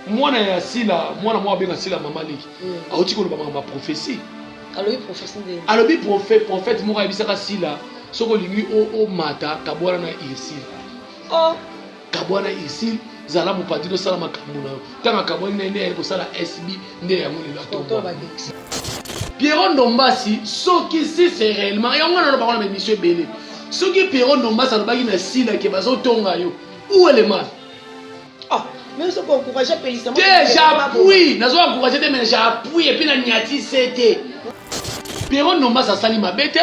mwana ya sila mwana mwa benga sila mama leki auti ko ba ma prophétie alobi prophète moko yebisaka sila soko lingi o mata kabwana na irsil kabwana irsil zala mopadi do sala makambo na tanga kabwana nde ko sala SB nde ya moni la tomba Pierrot Ndombasi soki si c'est réellement yango na ba na mission belé soki Pierrot Ndombasi alobaki na sila ke bazo tonga yo où est le mal mais ça peut encourager Pélissa. J'appuie, nazo encourager mais j'appuie et puis na niati c'était. Pierrot Ndombasi asali mabete,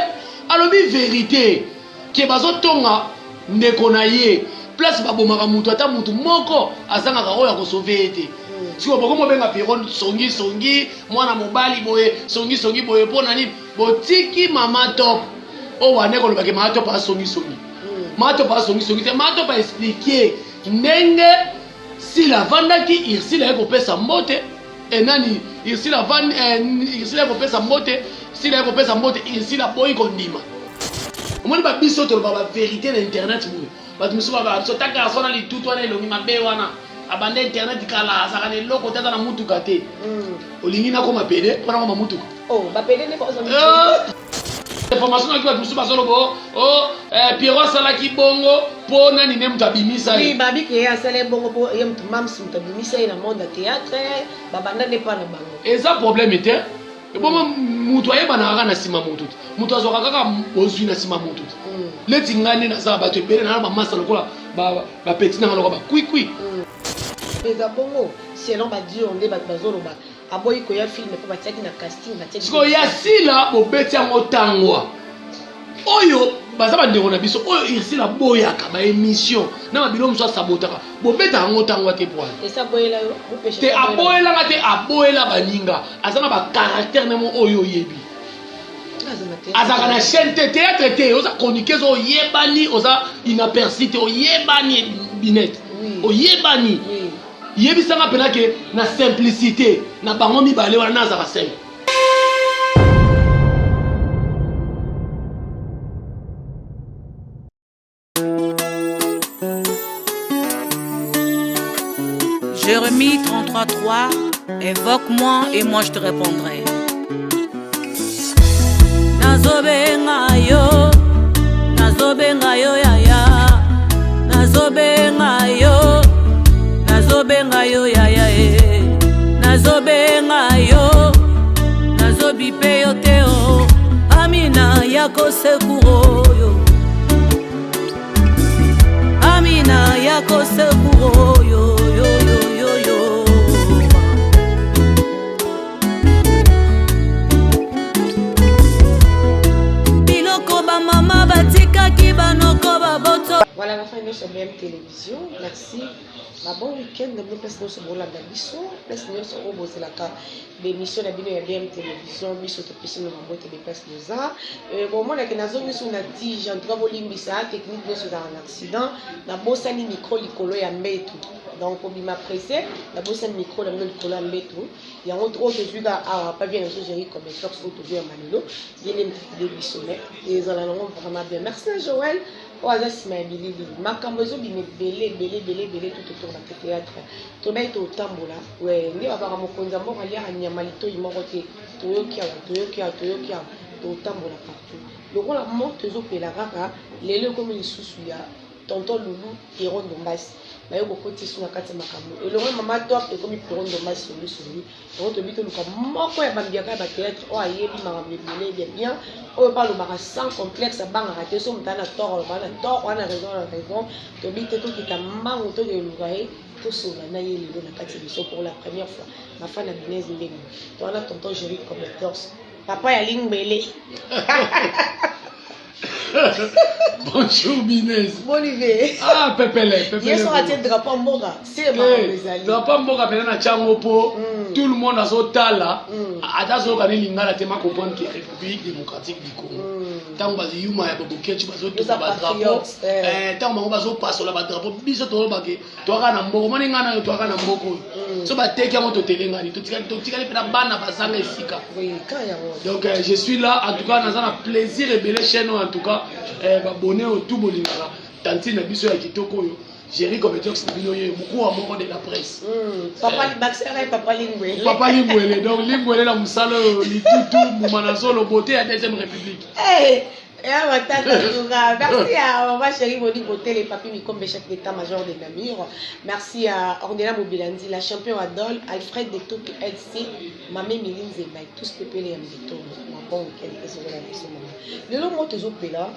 alobi vérité ke bazo tonga ndeko na ye place babomaka mutu ata mutu moko azangaka oyo ko sauver ete. Siko boko mo benga Pierrot songi mwana mobali boye songi boye pona ni botiki mama top. O wane ko lobake mama top songi. Mama top songi te mama top expliquer ndenge si la vandaki irsila yako pesa mbote enani irsila yako pesa mbote sila yako pesa mbote irsila boy kondima omoni ba biso to ba vérité na internet boy ba tumusuba ba so taka sona li tutu wana elongi mabe wana abanda internet kala saka ne loko tata na mutu kate olingi na ko mapede wana ko mutu ba pede ne ko information qui va tout passer lobo Pierrot salaki bongo po nani ne mutu abimisa oui babi ke asale bongo po yem mam mutu abimisa na monde théâtre babanda ne pas na bango eza problème était et bon mutu ayeba na kaka na sima mutu azoka kaka ozwi na sima mutu leti ngane na za bato ebele na ba masa lokola ba petit na lokola ba kui eza bongo selon ba dio onde ba bazolo ba aboyi ko ya film ko batiaki na casting batiaki ko ya sila bobeti yango tangwa oyo baza bandeko na biso oyo irsila boyaka ba émission na mabilo mso sabotaka bobeta yango tangwa te poil esa boyela yo te aboyela te aboyela baninga azana ba caractère nemo oyo yebi azaka na chaîne te théâtre te oza chroniqueuse oyebani oza inaperçu te oyebani binette oyebani yebisanga pena ke na simplicité na bango mibale wana nazaka simple. Jérémie 33:3, évoque-moi et moi je te répondrai. Nazobenga yo yaya, nazobenga yo yaya nazobenga yo nazobipe yo teo amina yako sekuro yo amina yako sekuro yo biloko ba mama batikaki banoko baboto. Voilà la fin de notre BM Télévision. Merci. Ma bon week-end. Nous passons sur le Bisso. Nous passons sur la l'émission de BM Télévision. Bisso te pisse nous en boîte de place de ça. Bon moi la que nazo nous sur la tige en trois volumes ça technique nous sur un accident. Na bossa ni micro likolo ya mbetu. Donc on m'a pressé. Na bossa ni micro la likolo ya mbetu. Il y a un autre que pas bien gérer comme les forces autour de Manilo. Il y a des bissonnets. Et ils ont la langue vraiment bien. Merci Joël. Oaza simabili makambozo bine belé tout autour de théâtre to baito tambola ouais ndi baba mokonza moko ali anyamalito imorote toyokia to tambola partout lokola moto zo pela kaka lelo comme lisusu ya tonton Loulou Pierrot Ndombasi bayo kokoti suna kati makambo elongo mama top e comme Pierrot Ndombasi soli on to bito luka moko ya bambiaka ba théâtre o ayebi makambo belé bien o parle ba sans complexe banga raté so mtana tort on a raison to bito to kita mango to de lukae to sola na yeli na kati biso pour la première fois ma femme a Binez Mbengu to ana tonton Jerry comme torse papa ya Lingbele. Bonjour Binez. Bon hiver. Ah Pepele. Hier soir à drapeau Mboga. C'est marrant les amis. Drapeau Mboga pena na chango po. Tout le monde a zo tala. Adazo kani lingala tema comprendre que République démocratique du Congo. Tant bazi yuma ya bobo kechi bazo to ba drapeau. Tant bango bazo passo la ba drapeau biso to ba ke to kana mboko moni ngana yo to kana mboko. So ba teki yango to telengani to tikali pena bana basanga esika. Oui, kaya. Donc je suis là en tout cas dans un plaisir et belle chaîne en tout cas abonné au tout bolingala tantine biso ya kitoko yo Jerry Cometex beaucoup à moment de la presse. Papa Baxter et Papa Lingwele. Papa Lingwele, donc Lingwele la musala Litutu Moumanazo le beauté à deuxième république. Merci à maman chérie Moni Botel et Papi Mikombe, chef d'état-major de Namur. Merci à Ornella Mobilandi, la champion Adol, Alfred de Toki LC, Mamé Miline Zemay, tous pépélés à Mito. Bon week-end, et c'est là. Le long mot te zopela.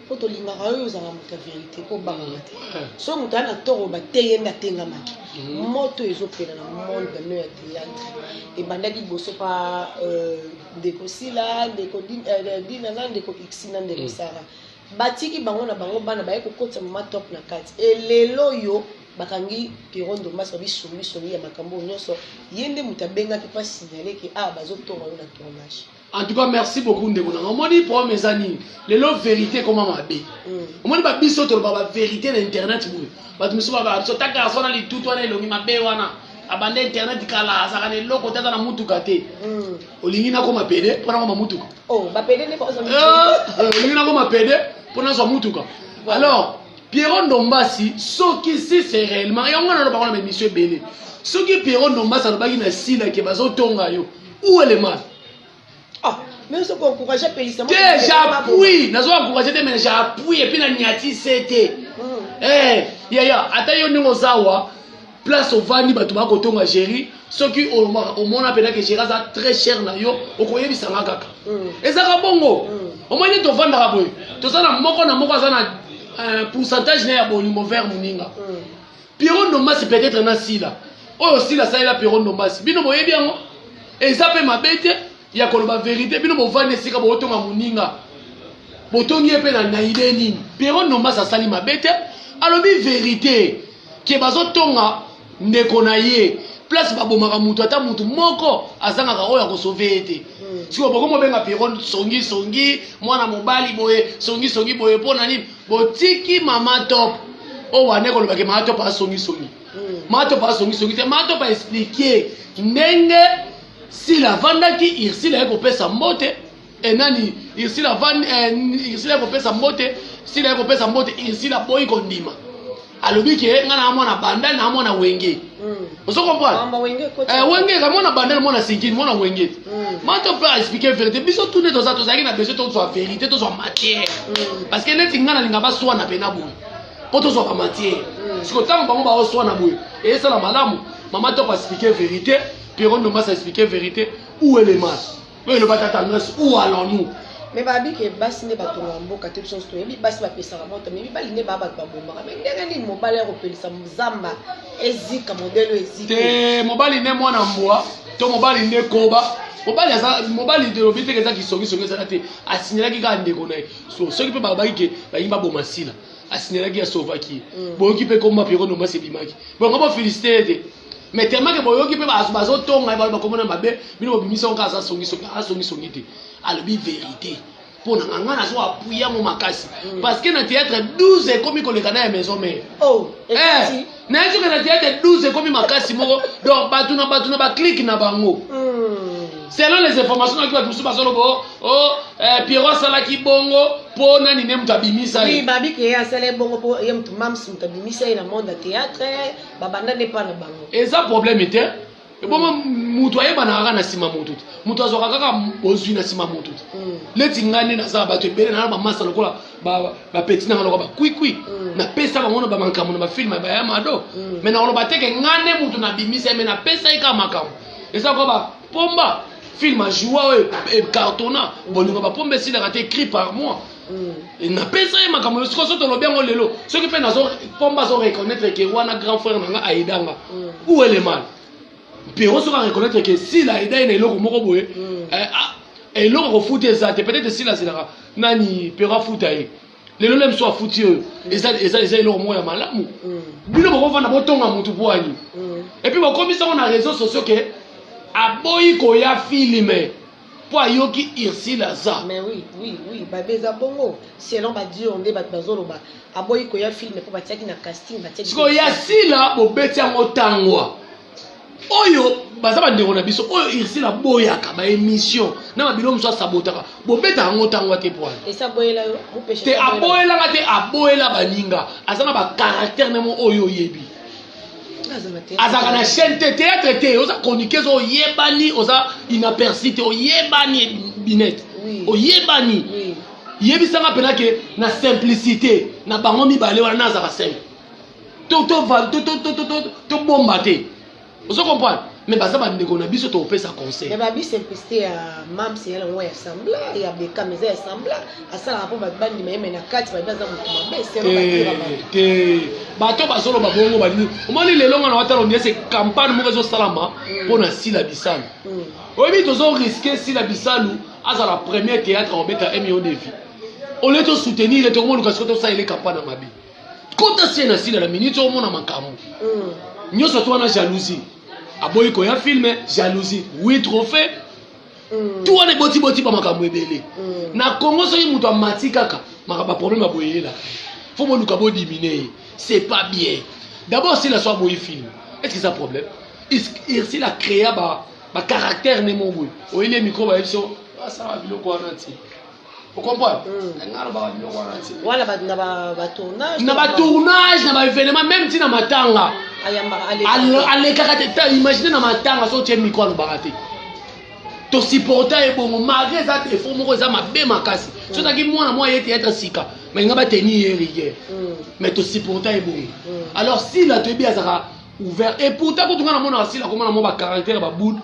Pour te lingara eux za la vérité pour bangamate so mutana toro ba teyenda tengama moto ezopela na monde de leur théâtre et bandaki boso pa ndeko sila ndeko dinana ndeko xina ndeko sara batiki bango na bango bana baye kokotsa mama top na kati et lelo yo bakangi pirondo maso bisumi ya makambo nyonso yende mutabengaki pa signaler que bazotonga yo na tournage. En tout cas, merci beaucoup. On m'a dit pour mes amis, les lots vérité comment m'a bé. On m'a dit bah biso to ba vérité d'internet boui. Bah tu me souviens bah so taka sona li tout wana longi mabe wana. Abande internet kala saka ne loko tata na mutuka te. Olingi na ko ma pede pour na ko mutuka. Oh, ba pede ne pas so mutuka. Olingi na ko ma pede pour na so mutuka. Alors, Pierrot Ndombasi, ce qui c'est réellement et on a pas na monsieur Belé. Ce qui Pierrot Ndombasi na bagi na sila ke bazo tonga yo. Où est le mal? Mais ce qu'on encourage à payer ça. J'appuie, nous avons encouragé, mais j'appuie et puis na niati c'était. Ya, atayo ni ozawa place au vani batuba kotonga Jerry, ce qui au monde appelle que Jerry ça très cher na yo, okoyebi sanga kaka. Ezaka bongo. Au moins ni to vanda ka boy. To ça na moko za na pourcentage na ya bolimo vers muninga. Pierrot Ndombasi peut-être na sila. Oh sila ça ila Pierrot Ndombasi. Bino boyebi yango. Ezape mabete. Il y a la vérité, puis nous avons dit que nous avons dit que nous avons dit que nous avons dit que nous avons dit vérité que nous avons dit que nous avons dit place babomaka mutu ata mutu moko azangaka oyo akosauve siko boko benga Pierrot songi mwana mobali boye songi boye pona nini botiki mama top o wane ko lobake mama top songi mama top songi te mama top expliquer ndenge si la vanda qui irsi la kopesa mbote enani irsi la kopesa mbote si la kopesa mbote irsi la boy kondima alobi ke ngana mwana bandal na mwana wenge oso comprendre wenge ka mwana bandal mwana sikini mwana wenge mato pas expliquer vérité biso tout ne toza tozaki na besoin to soit vérité to soit matière parce que neti ngana linga ba swa na pena boy po to soit matière siko tango bango ba swa na boy et ça la malamu maman to pas expliquer vérité. Pierrot Ndombasi expliquer vérité où est le mal. Où est le tendresse, où allons-nous? Mais babi que basi ne batonga mboka te biso to yebi basi ba pesa moto mais bali ne baba ba bomba mais ndenge ni mobali repelisa mzamba ezika modelo ezika te mobali ne mwana mbwa to mobali ne koba mobali de lobite ke za kisongi za te asignala ki ka ndeko na so ce qui peut babaki ke ba yimba bomasila asignala ki ya sauvaki boki pe komba Pierrot Ndombasi bimaki bon on va féliciter. Mais tellement que boyoki pe bazo tonga ba komona mabe bino bimisa onka za songi te alobi vérité pour ngana zo appuyer mo makasi parce que na théâtre 12 ekomi kolekana ya maison mère na ezo que na théâtre 12 ekomi makasi moko donc batuna ba click na bango selon les informations qui va tout sur solo Pierrot salaki bongo po nani ne mutabimisa oui babi ke ya sala bongo po yem tu mams mutabimisa na monde théâtre babanda ne pas na bango et ça problème était bon mutu ayeba na na sima mutu azoka kaka bozwi na sima mutu leti ngane na za bato ebele na ba masa lokola ba petit na lokola ba kui na pesa ba ngona ba mankamu na ba film ba ya mado mais na loba teke ngane mutu na bimisa mais na pesa ika makamu et ça ko ba pomba film a joué et cartonna bolingo ba pombe si la écrit par moi et na pesa e makamu ce ko soto lo bien lelo ce qui fait na zo pomba zo reconnaître que wana grand frère na nga aidanga où est le mal. Pierrot sera reconnaître que si la idée est là, et là on fout ça, peut-être si la c'est là, nani Pierrot fout aïe, les lois soit foutus, et ça est là au moins malamu. Bilo on va na botonga mutu boani. Et puis comme ça on a réseaux sociaux que aboyi koya filmer. Pour yoki irsi la za. Mais oui, babeza bongo. Selon ba dire on débat bazolo ba aboyi koya filmer pour batiaki na casting batiaki. Ko ya sila bo beti ngo tangwa. Oyo baza bandeko na biso oyo irsi la boyaka ba émission na mabilo mso sabotaka bobeta yango tango te poil esa boyela yo mupesha te aboyela te aboyela baninga azana ba caractère nemo oyo yebi azaka na chaîne te théâtre te oza chroniqueuse oyebani oza inaperçu te oyebani binet oyebani yebisanga pena ke na simplicité na bango mibale wana nazaka simple to bomba te ozo comprendre mais baza bandeko na biso topesa conseil mais babi simplicité ya mam c'est yango ya sembla ya beka mais ya sembla asala rapport ba bandi mais na kati ba baza mutu mabe c'est no batira te bato basolo babongo bani omoni lelo ngana watalo ndie c'est campagne mo rezo salama pona sila bisalu oyebi tozo risquer sila bisalu aza la première théâtre en beta 1 million de vies on les to soutenir et tout le monde parce que to ça il est campagne mabe kota sena sila la minute au mona makambo nyoso to na jalousie aboyi ko ya filme jalousie oui trophée tout on est boti ba makambo ebele na Congo so yi mutu amati kaka makaba problème aboyela faut mo luka bo diminuer c'est pas bien d'abord si la soit boyi film est-ce que ça problème il a créé ba caractère ne mo boyi o ile micro ba biso ça va biloko wana ti vous comprenez ngalo ba biloko wana ti wala ba tournage na ba événement même si na matanga imaginez na matanga so tie micro no barate to supporter e bongo malgré ça te faut moko za mabe makasi so taki mwana moi yete être sika mais ngaba tenir rigueur mais to supporter e bongo alors si la tebi azaka ouvert et pourtant quand on a mona si la comment na mo ba caractère ba bout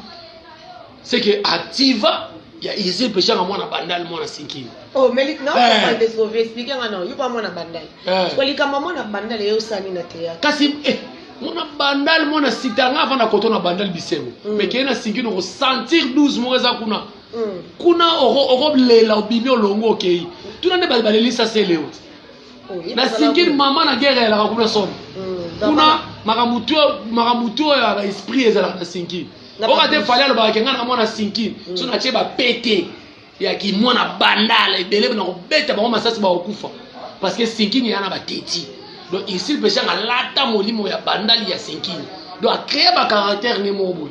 c'est que activa ya ici péché à moi na bandal moi na sinki oh mais non pas de sauver expliquer non yo pas moi na bandal parce que likama moi na bandal yo sani na théâtre kasi mona bandal mona sitanga avant na koto na bandal bisemo mais qui na sinki no sentir 12 mois za kuna oro lela obimi olongo okei tuna ne baleli ça c'est léo na sinki maman na guerre la kuna son kuna makamutu ya esprit ezala na sinki oka te fallait le bakenga na mona sinki so na cheba pété ya ki mona bandal ebele na ko beta ba masasi ba okufa parce que sinki ni yana ba teti. Donc ici le péché a lata molimo ya bandali ya sinkini. Donc a créé ba caractère ne mobo.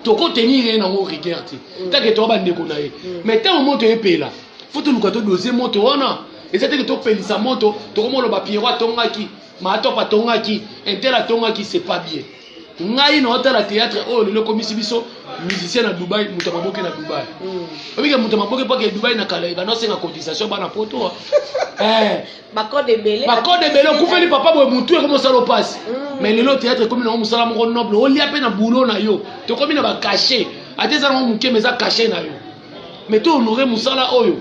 Toko tenir na mo rigueur ti. Ta ke to ba ndeko na ye. Mais tant moto e pela. Faut to luka to doser moto wana. Et ça te que to pelisa moto, to komo lo ba piero tongaki, ma to pa tongaki, intela tongaki c'est pas bien. Ngai no hôtel à théâtre oh le commissaire biso musicien à Dubaï, muta maboke na Dubaï. Obi ke muta maboke pa ke Dubaï na kala ba no senga cotisation ba na poto. Ba code de belé ku feli papa boy mutu e comme ça lo passe. Mais le théâtre comme na musala mo noble, o lia pe na boulot na yo. To comme na ba caché, ateza na mo muke meza caché na yo. Mais to honorer musala oyo.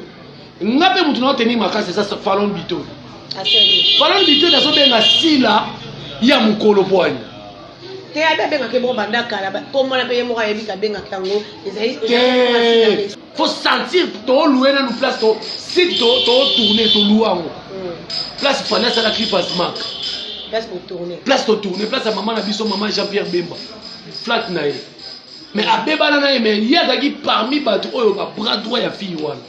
Ngape mutu na tenir makase ça Fallon Bito. Fallon Bito da so benga sila ya mukolo poani. Te ada benga ke bon banda kala comme on appelle mo kayebi ka benga kango faut sentir to louer na nous place to si to tourner to louango place pendant ça la clip Asmak place to tourner place à maman na biso maman Jean-Pierre Bemba flat na ye mais abeba na ye mais il y a daki parmi bato oyo ba bras droit ya fille wana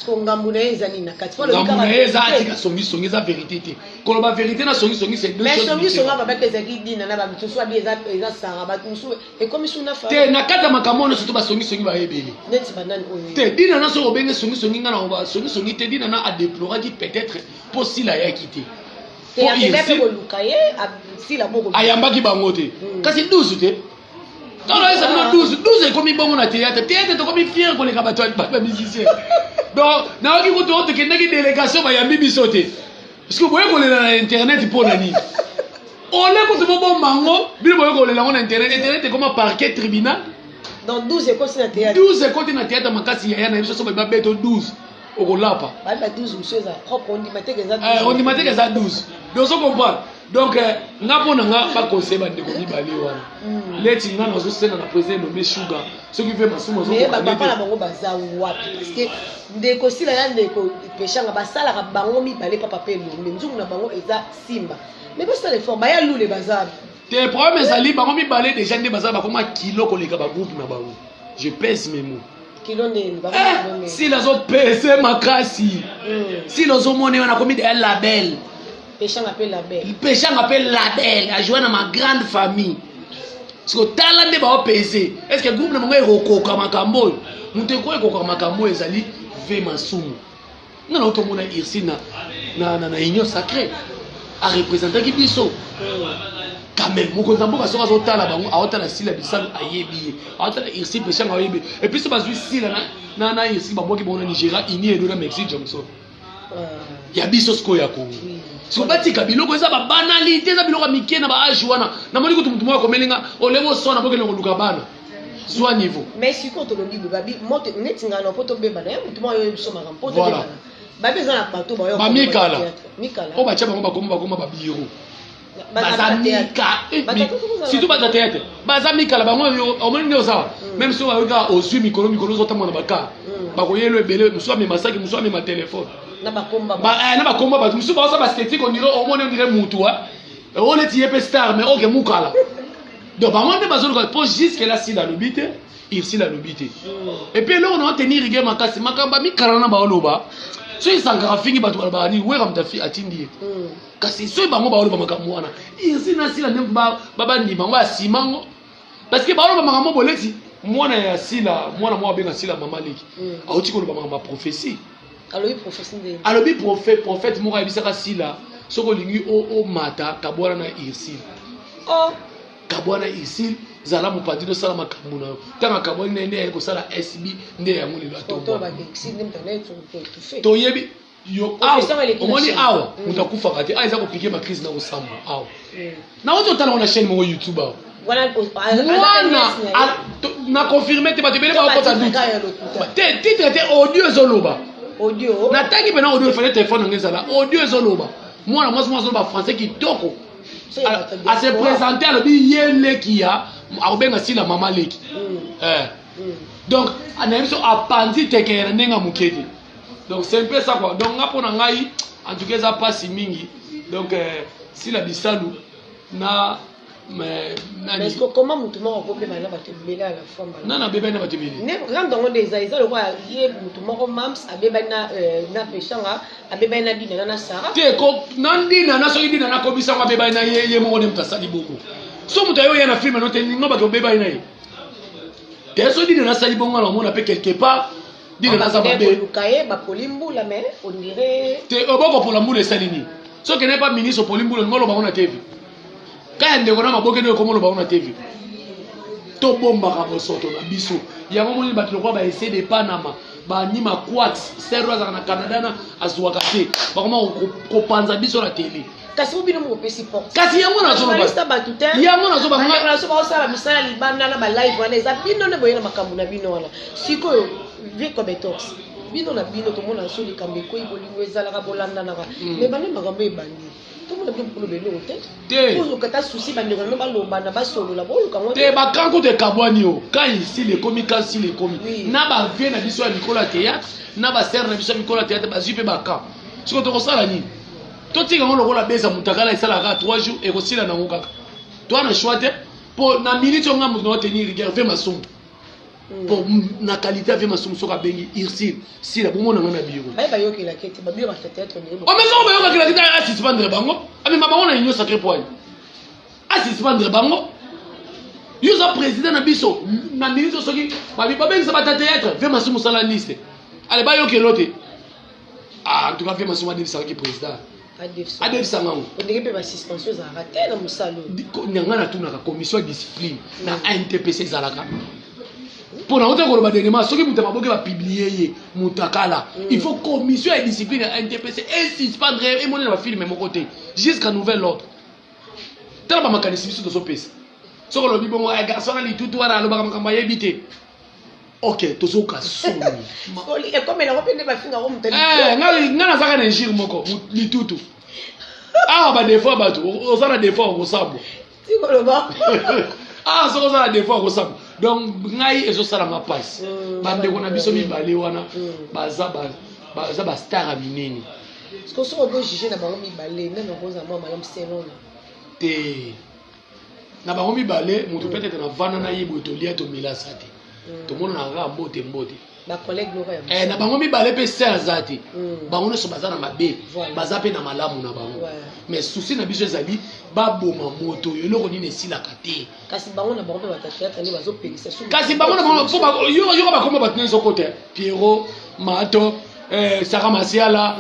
ngambuna ezali na kati fo le ngambuna ezali ka songi za vérité te ko ba vérité na songi c'est deux choses mais songi ba ba ezaki dina na ba bitu so abi eza sara ba musu et comme suna fa te na kata makamona surtout ba songi ba ebele net banane oyo te dina na so obenge songi ngana ba songi te dina na a déplorer dit peut-être pour si la ya quitté te ya bebe ko lukaye si la boko ayambaki bango te kasi 12 te. Quand on a 12 est comme bon na théâtre est comme fier qu'on les rabattoirs pas musiciens. Donc na oki ko to ke ndaki délégation ba yambi bisote. Parce que boye ko le na internet pour nani. On est ko to bon mango, bi boye ko le na internet comme parquet tribunal. Donc 12 est comme na théâtre. 12 est comme na théâtre makasi ya na biso so ba beto 12. Okolapa. Ba 12 monsieur za propre on dit maté que ça 12. On dit maté que ça 12. Donc on comprend. Donc ngapona nga ba conseil ba ndeko mibale wana. Leti nga nazo sena na président nommé Sugar. Ce qui fait masumo zo. Mais ba papa na bango baza wapi parce que ndeko sila ya ndeko peshanga basala ka bango mibale papa pe lo nzungu na bango eza Simba. Mais parce que les formes ba ya lule baza. Tes problèmes ali bango mibale déjà ndé baza ba koma kilo ko leka ba groupe na bango. Je pèse mes mots. Kilo ndé ba kilo. Si lazo pèse makasi. Si lazo mone wana komi de label. Péchant appelle label. Péchant appelle label. A joué dans ma grande famille. Parce que tala nde ba pesé. Est-ce que groupe na bango ekokoka makambo? Mutu ekokoka makambo ezali ve masumu. Non to mona irsi na union sacrée a représenter ki biso. Quand même mon konzambo ba soka zotala bango aotala sila bisalu ayebi. Aotala irsi peshanga ayebi. Et puis so bazwi sila na irsi baboki bona Nigeria ini edo na Mexique Johnson. Ya biso sko ya Congo. So batika biloko eza ba banalité eza biloko mike na ba age wana. Na moni ko mutu moko komelinga olevo sona boke na luka bana. Soit niveau. Mais si quand on dit babi moto netinga na poto beba na mutu moko yo biso makambo poto beba. Babi eza na bato ba yo. Ba mikala. Mikala. O ba tshaba bakoma ba biro. Bazamika. Surtout ba théâtre. Bazamika la bango au moins ndio sawa. Même si on va au suivi mikolo zotama na baka. Ba koyelo ebele muso ame masaki muso ame ma téléphone. Na bakomba ba muso ba sa esthétique on dirait au moins on dirait mutu wa. On est yepé star mais OK mukala. Donc ba monde bazolo pour jusque là si la lobite, ici la lobite. Et puis là on va tenir rigueur makasi makamba mikala na ba oloba. So isangara fingi batu balabani wera mtafi atindi. Kasi so bango ba oloba makambo wana. Ici na sila nem baba ndi bango asimango. Parce que ba oloba makambo boleti mwana ya sila mwana mwa benga sila mama leki. Auti ko oloba makambo prophétie. Alobi prophète ndé. Alobi prophète moko ebisaka sila soko lingi o mata kabwana na ici. Oh kabwana ici zala mopandi no sala makambo na tanga kabwana nende ko sala SB nde ya muli lato. To ba exil internet to fait. To yebi yo omoni awa mutakufa kati aiza kopike ma crise na osambo awa. Na woto tala na chaîne mo YouTube awa. Voilà na confirmer te ba te bele ba ko ta doute. Te titre te audio zoloba. Audio. Na tangi bena audio fallait téléphone ngezala. Audio zoloba. Moi zoloba français qui toko. À se présenter à l'objet yele kia a obenga sila mama leki. Donc anayeso apandi tekera nenga mukedi. Donc c'est un peu ça quoi. Donc ngapo na ngai en tout cas ça passe mingi. Donc si la bisalu na mais est-ce que comment mutu moko ko beba na bato bela la forme na beba na bato bela ne rando ngo des aiza le roi ye mutu moko mams abeba na peshanga abeba na dina na sara te ko nandina na soki dina na ko bisa ko beba na ye moko ne mtasali boko so mutu yo na film no te ngo ba ko beba na ye te so dina na sali bongo na mona pe quelque part dina na sababe lukaye ba polimbula mais on dirait te oboko pour la moule salini so que n'est pas ministre polimbula ngolo ba on a TV quand ndeko na maboke no komolo ba on a TV to bomba ka bosoto na biso ya ngomoni batlo kwa ba essayer de Panama ba nyima quat serwa za na Canada na azwaka te ba koma ko panza biso na télé kasi ubino mo pesi porte kasi yango na zo ba yango na zo ba ngana so ba sala misala libanda na ba live wana eza bino ne boyena makambo na bino wana sikoyo vie comme etox bino na bino to mona so likambe ko ibolingo ezala ka bolanda na ka mais bana makambo ebandi tout le monde peut le bélo te pour que ta souci bande ko ba loba na ba solo la boluka ngo te ba kanko de kabwani o quand ici les comiques quand si les comiques na ba vie na biso ya Nicolas théâtre na ba serre na biso ya Nicolas théâtre ba zipe ba ka siko to ko sala ni to tika ngo lokola beza mutakala isala ka 3 jours et ko sila na ngokaka to na choix te pour na minute on nga mu no tenir rigueur ve masomo pour na qualité avec masomo soka bengi irsil si la bomo na ngana biro ba yoki la kete ba biro ba théâtre ni o mais so ba yoki la kete assist bandre bango ami mama on a union sacré point assist bandre bango yuza président na biso na minute soki ba bi ba bengi sa ba théâtre ve masomo sala liste allez ba yoki lote en tout cas ve masomo de sala ki président adef sangango on dirait pas suspension za raté na musalo nyanga na tuna ka commission de discipline na NTPC zalaka pour na hotel ko ba dernièrement soki muta maboke ba publier mutakala il faut commission de discipline à NTPC et suspendre et monner na film mon côté jusqu'à nouvel ordre tala ba makanisi biso to pesa soko lo bibongo ay garçon ali tout wana lo ba makamba yebite ok tozoka soni et comme elle repene ba finga rom tele ngana zaka na njiri moko litutu ba des fois bato ozana des fois ko sabo tikolo ba soko ozana des fois ko sabo donc ngai ezo sala ma passe bande ko na biso mibale wana baza ba star a minene parce que so on peut juger na bango mibale na no koza moi malam selon te na bango mibale mutu peut-être na vana na yibo to lia to milasa te to mona na ga mbote ba collègue na bango mibale pe ser azati bango ne so bazana mabe baza pe na malamu na bango mais souci na biso ezali baboma moto yo loko nini esilaka te kasi bango na bango pe batata ne bazopelisa kasi bango na bango fo ba yo ba komba batne so côté Pierrot Mato Sarah Masiala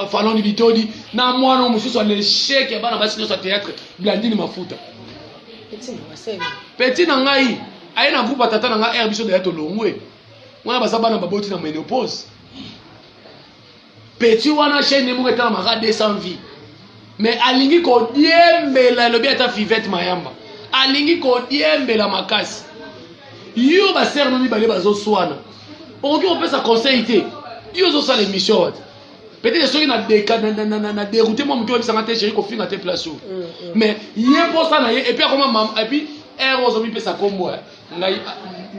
Faloni Bitodi na mwana mususu l'échec ya bana basi no sa théâtre Blandine Mafuta petit na ngai aye na groupe batata na ngai biso de ya to longwe mwana basaba na baboti na ménopause petit wana chaîne mo ketala maka 200 vies mais alingi ko diembela lobi ata Fivette Mayamba alingi ko diembela makasi yo ba ser no mibale bazo swana okoki opesa conseil te yo zo sala émission wat peut-être soki na dérouté moi muto bisanga te chéri ko finga te place mais yembo sana ye et puis akoma mam et puis ero zo mi pesa kombo ngai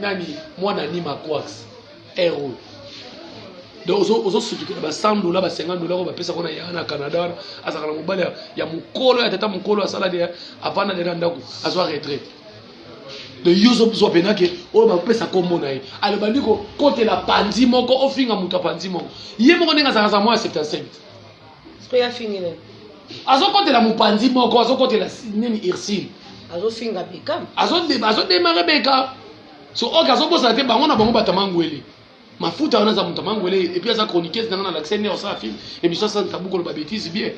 nani mwana ni makwax ero donc ozo suki ba $100 ba $50 ba pesa kona ya na Canada asaka na mobali ya mukolo ya tata mukolo asala de avana de ndako azwa retraite de yuzo zo penake o ba pesa kombo na ye ale bandiko kote la pandi moko ofinga muta pandi moko ye moko ninga za moi 77 ce ya fini ne azo kote la mupandi moko azo kote la nini Irsile azo finga beka azo démarrer beka so oka azo bosa te bango na bango batamangwele mafuta wana za mutamangwele et puis aza chroniqueuse na l'accès ne osa film et biso ça tabuko lo ba bêtise bien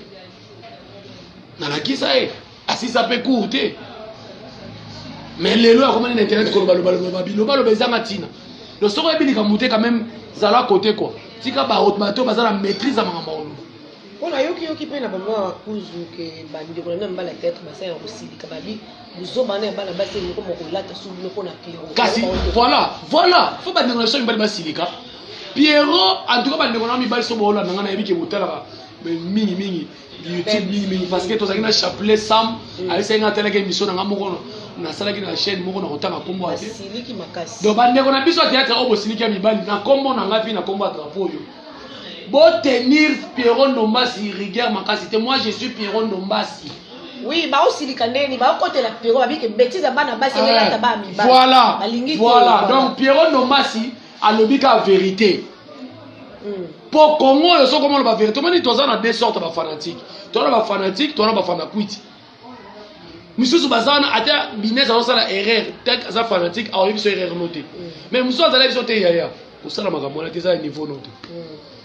na la kisa asisa pe courte mais les lois comment internet ko balo bezanga tina le soko ebilika muté quand même zala côté quoi tika ba automato bazala maîtrise à makambo on a yoki pe na bango akuzu ke bandi ko na mbala tête basa ya osilika babi buzo bana bana basi ko mo kolata subu ko na Pierrot kasi voilà faut ba négocier mbali basilika Pierrot en tout cas ba négocier mi bali so bola nanga na yebiki botala mingi YouTube mingi parce que tozaki na chapelet Sam ali senga tele ke émission na ngamo na salaki na chaîne moko na kotanga kombo ate siliki makasi donc ba ndeko na biso théâtre obo siliki ya mibali na kombo na ngapi na kombo drapeau yo bo tenir Pierrot Ndombasi rigueur makasi te moi je suis Pierrot Ndombasi oui ba osilika ndeni ba côté la Pierrot babike bêtise bana basi ngela ta ba mibali voilà donc Pierrot Ndombasi alobika vérité pour Congo yo so comment la vérité moni toza na deux sortes ba fanatique toi ba fanatique toi ba fanakuiti misusu bazana ata bineza osala erreur tek za fanatique a oyebi so erreur noté mais musu azala biso te yaya osala makambo na te za niveau noté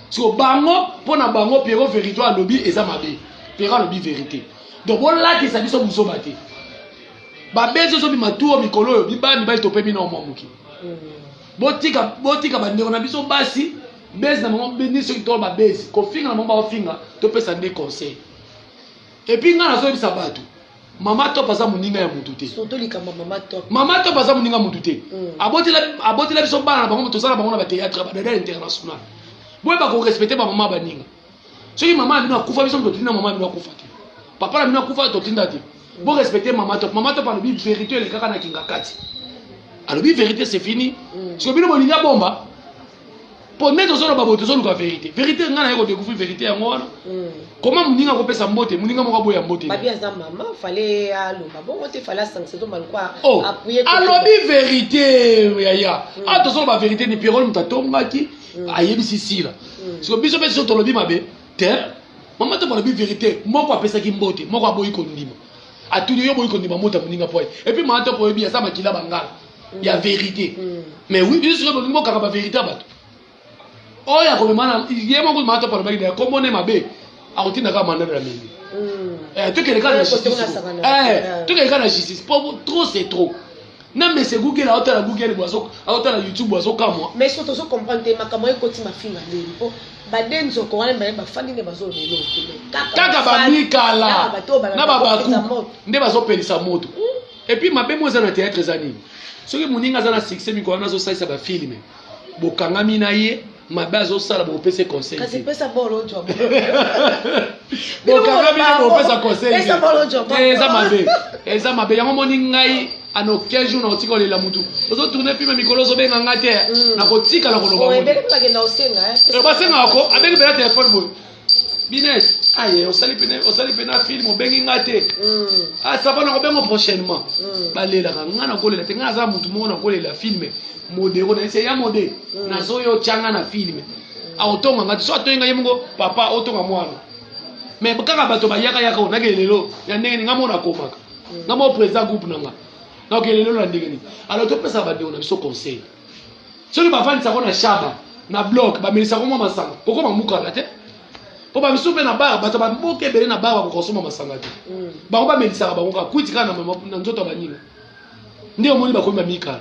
so bango pona bango Pierrot vérité alobi eza mabe Pierrot alobi vérité donc voilà que ça biso muso baté ba bezo so bi matuo mikolo bi ba mi ba topé bi na omomuki botika bandeko na biso basi base na bango beni so to ba base ko finga na bango ba finga to pesa des conseils et puis ngana so bisa batu mama to paza muninga ya mutu te surtout likamba mama to paza muninga mutu te abotela biso bana na bango to sala bango na ba théâtre ba dada international boye ba ko respecter ba mama baninga soki mama bino akufa biso to tinda mama bino akufa te papa na bino akufa to tinda te bo respecter mama to pa lobi vérité le kaka na kinga kati alobi vérité c'est fini so bino boninga bomba pour mettre sur le babo to la vérité ngana yeko découvrir vérité ya ngwana comment muninga ko pesa mbote muninga moko boya mbote babi aza mama fallait aloba bon te fallait sanction to malukwa appuyer alobi vérité yaya to sur la vérité ni Pierrot mtatongaki ayebisi sila so biso pe so to lobi mabe te mama to lobi vérité moko apesa ki mbote moko aboyi kondima atuli yo boyi kondima mota muninga poye et puis mama to poyebi ya sa makila bangala ya vérité mais oui biso so bo kaka ba vérité bato oya ko mana yema ko mata par bagida ko mone mabe akotinda ka mandat la mimi to que le cas de justice to que le cas de justice pour trop c'est trop non mais c'est Google auto la Google bozo auto la YouTube bozo kamwa mais surtout so comprendre te makamo ko ti mafinga ndeli po badenzo ko wana ba fandi ne bazo lelo kaka ba mikala na ba baku nde bazo pelisa moto et puis mabe mo za na théâtre zani soki muninga za na succès mi ko na zo saisa ba film bokanga mina ye mabe azosala bopesa conseil kasi pesa bolo job bokanga mina bopesa conseil eza mabe yango moni ngai ano 15 jours na otika lela mutu ozo tourner film mikolo zo benga ngate na kotika la koloba mutu ebe bagenda osenga basenga ako abengi bela téléphone boy Binette, aïe, on s'allie pena film, on bengi ngate. Ah, ça va, on bengo prochainement. Balé la ngana kole la tenga za mutu mo na kole la film. Modéro na c'est ya modé. Na zo yo changa na film. A otonga ngati so atoyenga yemungo papa otonga mwana. Mais kaka bato ba yaka yaka onake lelo ya ndenge ngamo na komaka. Ngamo président groupe nanga. Na ke lelo la ndenge ni. Alors to pesa ba de on a biso conseil. Soki ba fani sa ko na shaba na bloc ba melisa ko masanga. Poko mamuka la te. Po ba misupe na bar bato ba mboke bele na bar ba konsoma masanga te. Ba ko ba melisa ba ko kuitika na nzoto ba nyinga. Ndio moni ba ko mika.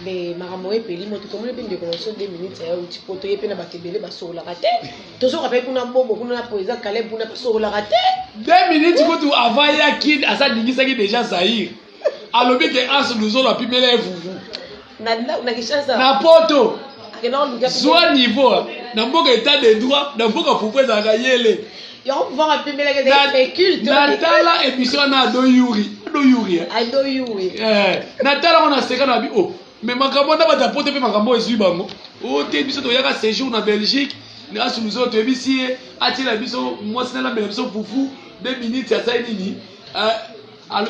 Mais makambo epeli moto tomoni pe ndeko so 2 minutes ya uti poto yepe na batebele basola kate tozo rappelle kuna bobo kuna na poeza Caleb kuna basola kate 2 minutes ko tu avant ya kid asa dingisa ki déjà Zahir alobi ke as nous on a pimela vuvu na kishasa na poto akena on soit niveau na mboka état de droit na mboka poupeza ka yele ya on pouvoir appeler les véhicules natala émission na do yuri natala on a seka na bi oh mais makambo na bata pote pe makambo ezui bango o te biso to yaka séjour na Belgique na asuluzo to ebisi ati la biso mwasi na la biso fufu 2 minutes ya sai nini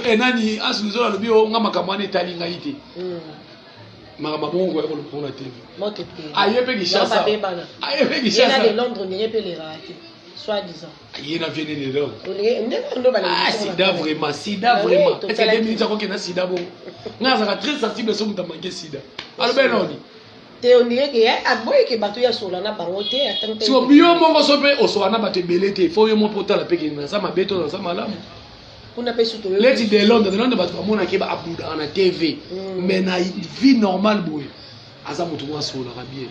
enani asuluzo la bio nga makambo na etali nga ite makambo bongo ya ko na TV mote ayepe kishasa yana de Londres ni repele rati soi-disant yena viene de Londres sida vraiment est-ce que 2 minutes ya ko kena sida bon nga za très sensible so muta manke sida alors ben non te on dirait que aboye ke bato ya sola na bango te atante so bio mongo so pe osola na bato belete faut yo mo potala pe ke na za mabeto na za malamu kuna pe suto leti de Londres bato ba mona ke ba abuda na TV mais na vie normale boy aza mutu mo sola ka bien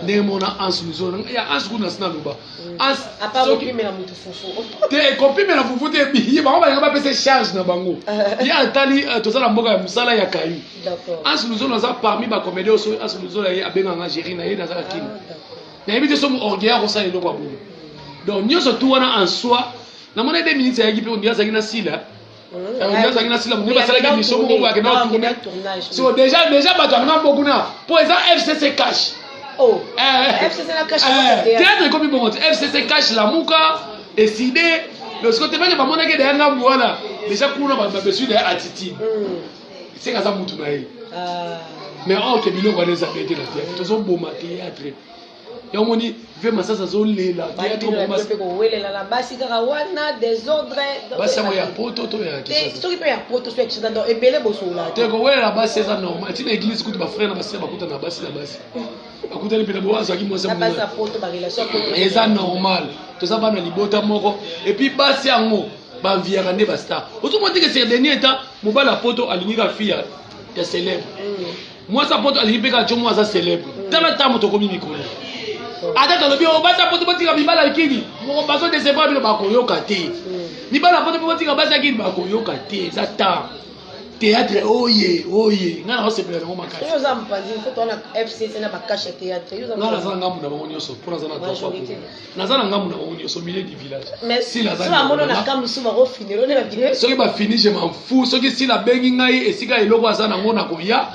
ndenge mona ansu nuzona ya ansu kuna sina luba ans apa kopimela mutu fufu te kopimela fufu te biye bango ba pese charge na bango ya atali tozala mboka ya musala ya kayu d'accord ansu nuzona za parmi ba comédie oso ansu nuzona ye abenga nga géri na ye na za kini na yebi te so mo orgueil ko sa yelo kwa bulo donc nyoso tu wana en soi na mona 2 minutes ya gipe on dia zakina sila on zakina sila mo ba sala ke mission mo ba ke na tournage so déjà bato nga mbokuna po eza FCC cash. Oh, FCC la cache théâtre comme bon FCC cache la muka et sidé le côté même ba mona ke de nga mwana déjà kuna ba besoin de attitude c'est kaza mutu na ye mais on ke bilo kwa les appeler la théâtre tozo boma théâtre ya moni ve masasa zo lela théâtre boma ko welela la basi kaka wana désordre basi ya poto to ya kisa to ki pe ya poto so ekisa dans ebele bosola te ko welela basi ça normal tina église kuti ba frère na ba sœur bakuta na basi akutani pena boazo aki mwasa mwana basa poto ba relation eza normal toza bana libota moko et puis basi yango ba viaka nde ba star ozo monte que ces derniers temps mobala poto alingika fia ya célèbre mwasa poto alingika chomo za célèbre tala tamu to komi mikolo ata tolobi o basa poto botika mibala kini mo bazo de separa bilo bakoyoka te mibala poto botika basa kini bakoyoka te za ta théâtre oye ngana ho sepela ngo makasi yo za mpanzi foto na FCC na bakasha théâtre yo za ngana za ngamu na bango nyoso pona za na tofa na za na ngamu na bango nyoso milieu du village si la za mona na kamu suba go finiro ne ba soki ba fini je m'en fous soki si la bengi ngai esika eloko za na ngona koya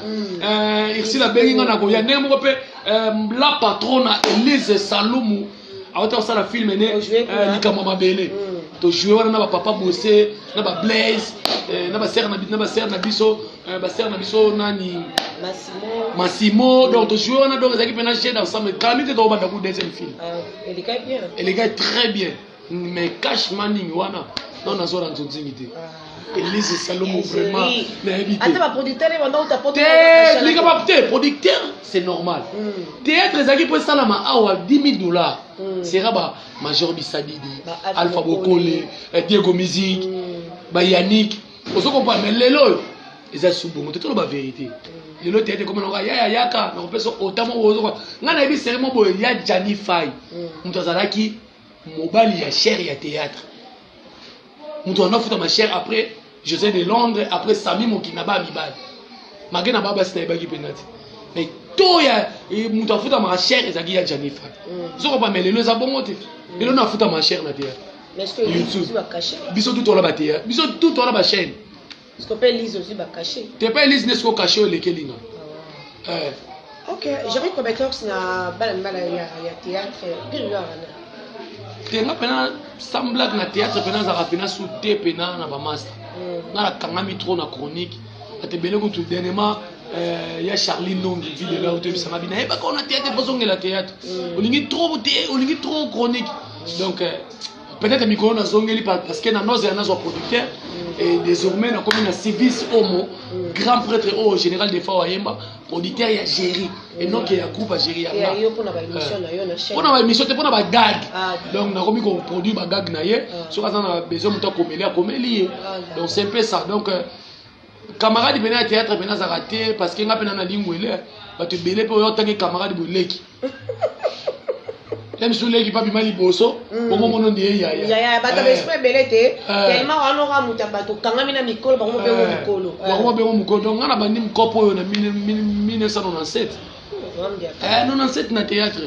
si la bengi ngana koya ne mo pe la patrona Elise Salomu awata sala film ne likama mabele to jouer wana na ba papa bossé na ba Blaise na ba sœur na biso nani Massimo donc to jouer wana donc ezaki pena chef ensemble quand to ba da ku deuxième film elle est très bien mais cash manning wana non na zora nzonzingi te Elise Salomo vraiment na éviter ata ba producteur ne banda utapoto te producteur c'est normal théâtre ezaki pour ça la ma awa $10,000 sera ba Major Bisadidi Alpha Bokole Diego Musique ba Yannick ozo comprendre mais lelo eza subo moto to ba vérité lelo théâtre comme na ya yaka na peso otamo ozo ngana ebi seremo bo ya Janify moto azalaki mobali ya cher ya théâtre moto na futa ma cher après José de Londres après Sami Mokinaba Mibali magena baba sina ebaki penati mais toya moto afuta ma cher ezaki ya Janify zoko ba melelo eza bongo te lelo na futa ma cher na théâtre mais est-ce que YouTube va cacher biso tout la théâtre biso tout la ba chaîne est-ce qu'on peut lire aussi va cacher t'es pas lire n'est-ce qu'on cacher le kelinga OK j'avais comme talks na bala ya théâtre pire tenga pena semblable na théâtre pena za pena souté pena na ba master na la kangami trop na chronique ate bele ko tout dernièrement ya Charlie Nongi vie de là où tu ça m'a bien et ba ko na théâtre pas zonge la théâtre olingi trop chronique donc peut-être micro na zongeli parce que na noze na zo producteur et désormais na comme na service homo grand prêtre au général des fois yemba producteur ya géri et non que ya groupe à géri ya yo pour na ba émission na yo na chaîne pour na ba émission te pour na ba gag donc na komi ko produit ba gag na ye sur ça na besoin muta komeli donc c'est un peu ça donc camarade bena à théâtre bena za raté parce que nga pena na lingwele ba te belé pe yo tangi camarade boleki même sur les qui pas mal liboso au moment où on dit ya bata esprit belete tellement on aura muta bato kanga mina mikolo ba mo be mo mikolo ba mo be mo mikolo donc ngana bandi mkopo yo na 1997 97 na théâtre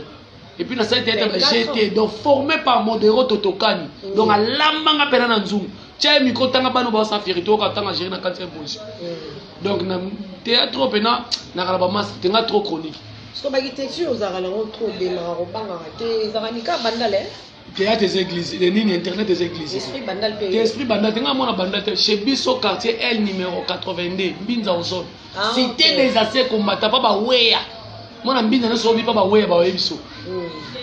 et puis na cette théâtre j'étais donc formé par Modero Totokani donc à lambanga pena na nzungu tchai miko tanga bano ba sa fierito ka tanga gérer na 4e position donc na théâtre pena na kala ba mas tenga trop chronique. Parce que l'architecture, vous avez trop de marobans, vous avez un bandal. Théâtre des églises, les lignes internet des églises. Esprit bandal pays. Esprit bandal, tu as mon bandal chez Bisso quartier L numéro 82, Binza au sol. C'était des assez combattants, pas ba weya. Moi na Binza na sobi pas ba weya ba Bisso.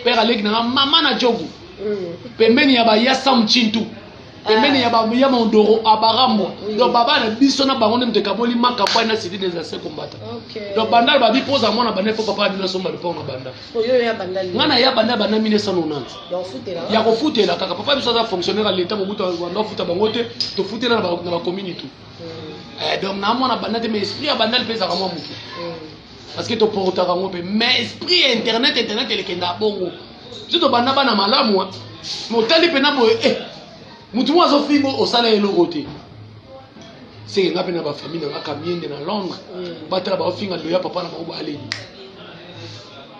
Père Alec na maman na jogu. Pembeni ya ba ya Sam Chintu. Pembeni ya ba ya Mondoro abarambo. Donc baba na Bisso na bango ndem te kaboli makamba na cité des assez combattants. Donc bandal ba bi pose à moi na bandal faut papa bino somba le pont na bandal. Yo ya bandal. Ngana ya bandal bana 1990. Donc foutela. Ya ko foutela kaka papa biso za fonctionnaire à l'état mobutu wanda futa bango te to foutela na ba community. Donc na moi na bandal mais esprit ya bandal pesa ka moi mutu. Parce que to porta ka ngope mais esprit internet ele kenda bongo. Surtout bandal bana malamu. Motali pena boye mutu mo azo fingo osala eloko te. C'est nga pena ba famille na kamiende na Londres batala ba finga loya papa na ba aleni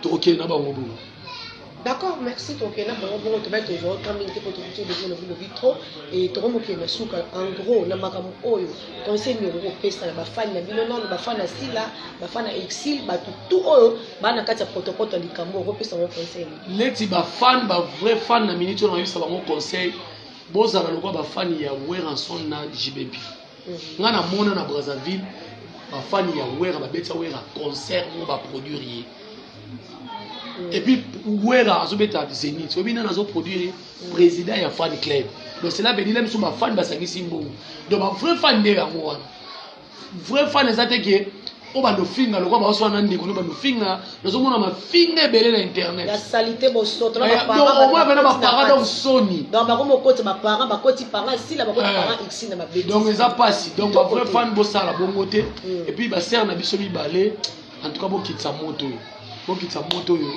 to OK na ba ngobo. D'accord, merci to OK na ba ngobo to ba to zo kaminte ko to to de no vitro et to mo ke na suka en gros na makamu oyo conseil mi ko pesa na ba fan na bino non ba fan na sila ba fan na exil ba tout oyo ba na kati ya protocole to likambo ko pesa mo conseil leti ba fan ba vrai fan na minute na yisa ba mo conseil bozala lokwa ba fan ya Weranson na JBP. Ngana mona na Brazzaville ba fan ya Wera ba betsa Wera concert ou ba produire et puis Wera azobeta Zénith obina nazo produire président ya fan club donc c'est là benile mso ba fan ba sangisi mbongo donc ba vrai fan de yango wana vrai fan ezate ke o ba no finga lokwa ba so na ndiko no ba no finga nazo mona ma finga belé na internet la salité bo soto na ba parents donc moi bana ba parents donc soni donc ba ko mo koti ba parents ba koti parents si la ba koti parents x na ba bêtise donc eza passi donc ba vrai fan bo sala bongo te et puis ba sœur na biso mi balé en tout cas bo kitsa moto yo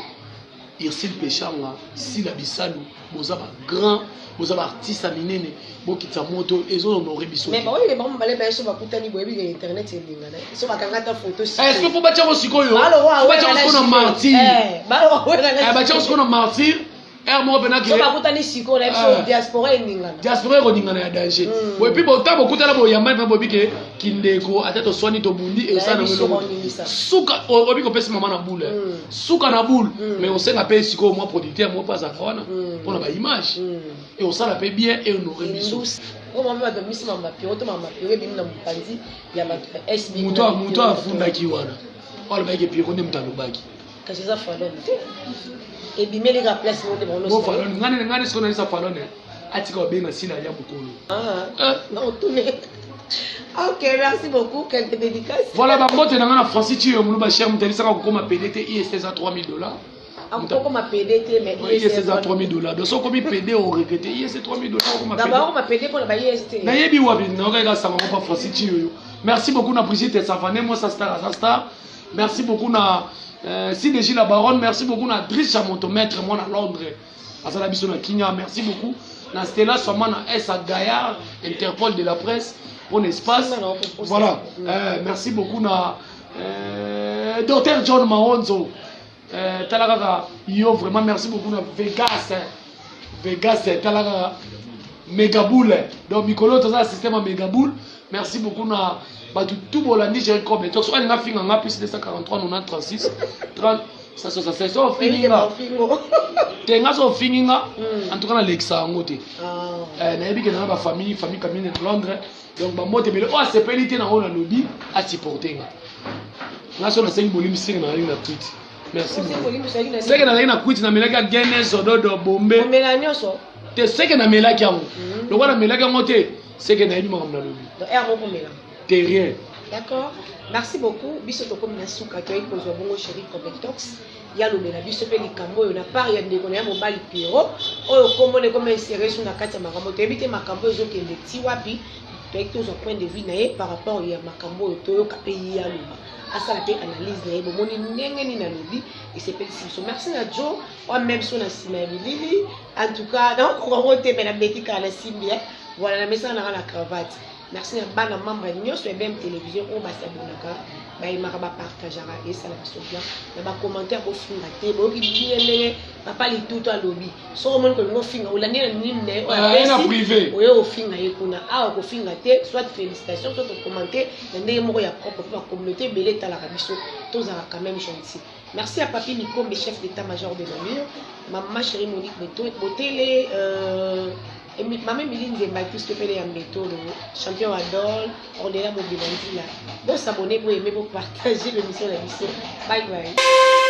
Irsil Pechanga si la bisalu boza ba grand boza ba artiste minene bo kitsa moto ezo honorer biso mais ba oui ba mo balé ba so ba kutani bo ebi internet elinga na so ba kanga ta photo est-ce que faut ba tchako sikoyo ba tchako sikoyo na martyr ba tchako sikoyo na martyr mo bena ki so ba kutani sikoyo na so diaspora elinga ko ningana ya danger bo epi bo tabo kutala bo yamba na bo bike kindeko atato swani to bundi e sana ngelo suka obi ko pesa mama na boule suka na boule mais on sait la paix sikoyo moi producteur moi pas wana pour la image et on sait la paix bien et honorer biso o mama ba misi mama pio to mama pio bi na mpanzi ya ba SB muto afunda ki wana wala ba ke pio ko ndem talobaki kasi za falon et bi meli ga place mo de bono so falon ngane siko na sa falon atika obenga sila ya mukolo non tourner. Ok, merci beaucoup. Quelques dédicaces. Voilà, bah, moi, tu as Francis, tu as cher, tu as comme PDT, ISS à $3000. Encore ma PDT, mais ISS à $3000. Donc, comme PD, on regrette ISS $3000. D'abord, ma PD pour la IST. Nayebi wabi, n'aurez ça va pas Francis. Merci beaucoup, na Brigitte Savané, moi, ça star. Merci beaucoup, na Sidéji la Baronne. Merci beaucoup, na Driss Chamontomètre, moi, à Londres. À Salabiso na Kenya. Merci beaucoup. Na Stella Soman, na S à Gaillard, Interpol de la presse. Pour l'espace. Voilà. Merci beaucoup na Dr John Mahonzo. Talaga yo vraiment merci beaucoup na Vegas Talaga Megaboule. Donc Mikolo to ça système Megaboule. Merci beaucoup na tout bolandi j'ai comme donc soit nga finga nga plus 243 90 36 30 ça c'est ça fininga tenga so fininga en tout cas na lexa ngote na yebi ke na ba famille camine de Londres donc ba mote bele o sepelité na ona lobby a supporter nga so na sengi bolimi singa na linga tweet merci c'est que na linga tweet na melaka Guinness ododo bombe melanyoso te c'est que na melaki yango lokwa na melaki yango te c'est que na yebi makambo na lobby donc er moko mela te rien. D'accord. Merci beaucoup. Biso to comme na suka to ko zo bongo chéri Cometox. Ya lo mela biso pe likambo yo na part ya ndeko na mobali Pierrot. Oyo komone comme insérer sur na kati ya makambo. To ebite makambo ezo kende ti wapi. To ekto zo point de vue na ye par rapport ya makambo yo to yo ka pe ya lo. Asala pe analyse na ye bo moni ndenge ni na lobi et c'est pécifique. Merci na Joe. O même sur na sima ya bilili. En tout cas, donc on va te mettre la bétique à la simbia. Voilà la message na la cravate. Merci à bana membre de sur BM télévision on va s'abonner ba imaka ba partagera et ça la biso bien na ba commentaire bo finga te bo ki bien papa li tout à lobby so mon ko ngo finga ou la ni ne na privé o finga e kuna a ko finga te soit félicitations soit commenter na ndé moko ya propre pour la communauté belé ta la biso tous à quand même gentil. Merci à Papi Nico, mes chefs d'état-major de Namur, maman chérie Monique Botélé, et maman Miline Zemba, tout ce que fait les Ambeto, le champion Adol, Ornella Mobilandi là. Bon, s'abonner pour aimer, pour partager l'émission de la mission. Bye bye.